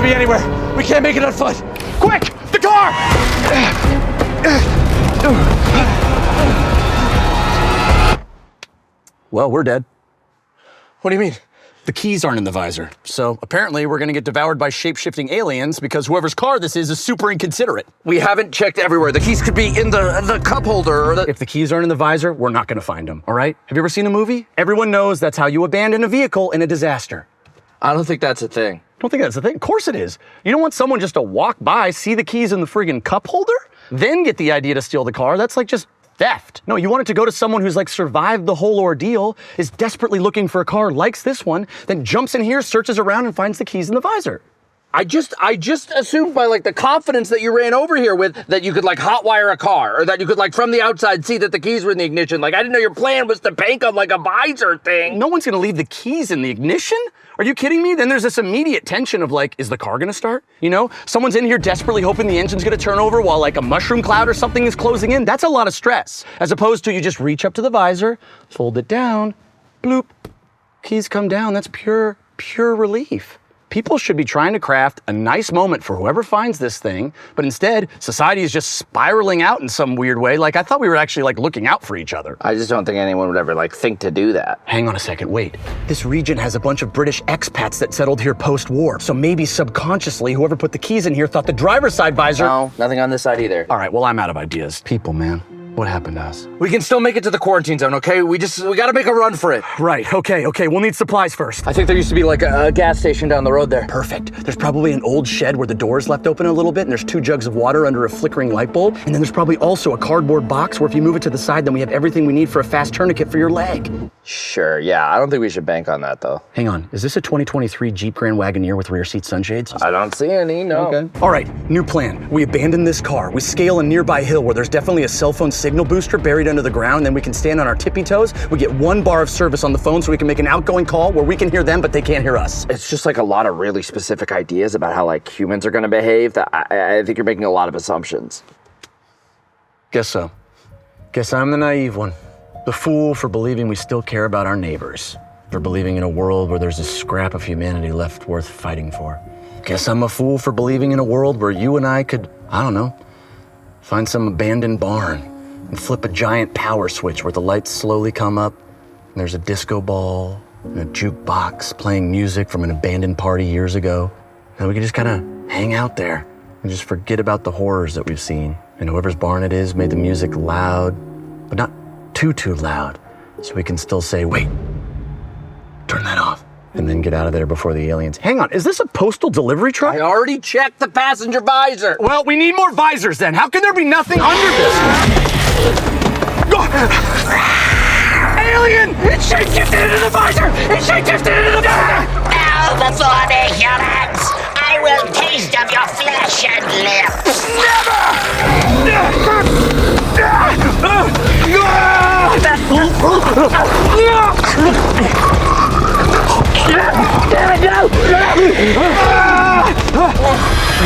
be anywhere. We can't make it on foot. Quick, the car! Well, we're dead. What do you mean? The keys aren't in the visor. So apparently we're gonna get devoured by shape-shifting aliens because whoever's car this is super inconsiderate. We haven't checked everywhere. The keys could be in the cup holder or the... If the keys aren't in the visor, we're not gonna find them, all right? Have you ever seen a movie? Everyone knows that's how you abandon a vehicle in a disaster. I don't think that's a thing. Don't think that's the thing. Of course it is. You don't want someone just to walk by, see the keys in the friggin' cup holder, then get the idea to steal the car. That's like just theft. No, you want it to go to someone who's like survived the whole ordeal, is desperately looking for a car, likes this one, then jumps in here, searches around, and finds the keys in the visor. I just assumed by like the confidence that you ran over here with that you could like hotwire a car or that you could like from the outside see that the keys were in the ignition. Like I didn't know your plan was to bank on like a visor thing. No one's gonna leave the keys in the ignition? Are you kidding me? Then there's this immediate tension of like, is the car gonna start? You know, someone's in here desperately hoping the engine's gonna turn over while like a mushroom cloud or something is closing in. That's a lot of stress. As opposed to you just reach up to the visor, fold it down, bloop, keys come down. That's pure relief. People should be trying to craft a nice moment for whoever finds this thing, but instead, society is just spiraling out in some weird way. Like, I thought we were actually, like, looking out for each other. I just don't think anyone would ever, like, think to do that. Hang on a second, wait. This region has a bunch of British expats that settled here post-war, so maybe subconsciously, whoever put the keys in here thought the driver's side visor... No, nothing on this side either. All right, well, I'm out of ideas. People, man. What happened to us? We can still make it to the quarantine zone, okay? We gotta make a run for it. Right, okay, we'll need supplies first. I think there used to be like a gas station down the road there. Perfect. There's probably an old shed where the door's left open a little bit and there's 2 jugs of water under a flickering light bulb. And then there's probably also a cardboard box where if you move it to the side, then we have everything we need for a fast tourniquet for your leg. Sure, yeah, I don't think we should bank on that though. Hang on, is this a 2023 Jeep Grand Wagoneer with rear seat sunshades? I don't see any, no. Okay. All right, new plan. We abandon this car. We scale a nearby hill where there's definitely a cell phone signal booster buried under the ground, then we can stand on our tippy toes. We get 1 bar of service on the phone so we can make an outgoing call where we can hear them, but they can't hear us. It's just like a lot of really specific ideas about how like humans are gonna behave that I think you're making a lot of assumptions. Guess so. Guess I'm the naive one. The fool for believing we still care about our neighbors. For believing in a world where there's a scrap of humanity left worth fighting for. Guess I'm a fool for believing in a world where you and I could, I don't know, find some abandoned barn and flip a giant power switch where the lights slowly come up and there's a disco ball and a jukebox playing music from an abandoned party years ago. And we can just kind of hang out there and just forget about the horrors that we've seen. And whoever's barn it is made the music loud, but not too loud, so we can still say, wait, turn that off, and then get out of there before the aliens. Hang on, is this a postal delivery truck? I already checked the passenger visor. Well, we need more visors then. How can there be nothing under this? Alien! It shapeshifted into the visor! It shapeshifted into the visor! Bow before me, humans! I will taste of your flesh and lips!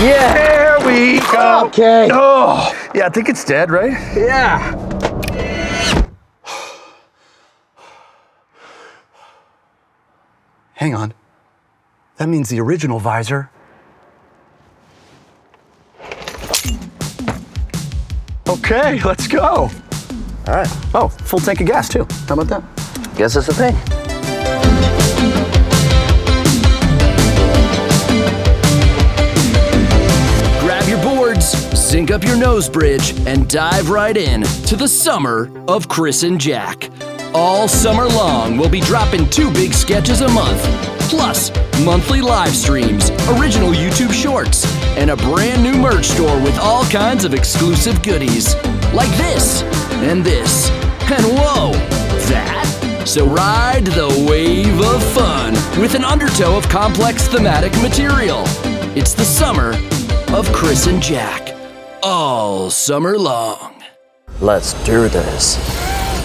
Yeah, there we go. Okay. Oh, yeah, I think it's dead, right? Yeah. Hang on. That means the original visor. Okay, let's go. All right. Oh, full tank of gas too. How about that? Guess that's the thing. Grab your boards, sync up your nose bridge, and dive right in to the summer of Chris and Jack. All summer long, we'll be dropping 2 big sketches a month, plus monthly live streams, original YouTube shorts, and a brand new merch store with all kinds of exclusive goodies, like this, and whoa, that. So ride the wave of fun with an undertow of complex thematic material. It's the summer of Chris and Jack, all summer long. Let's do this.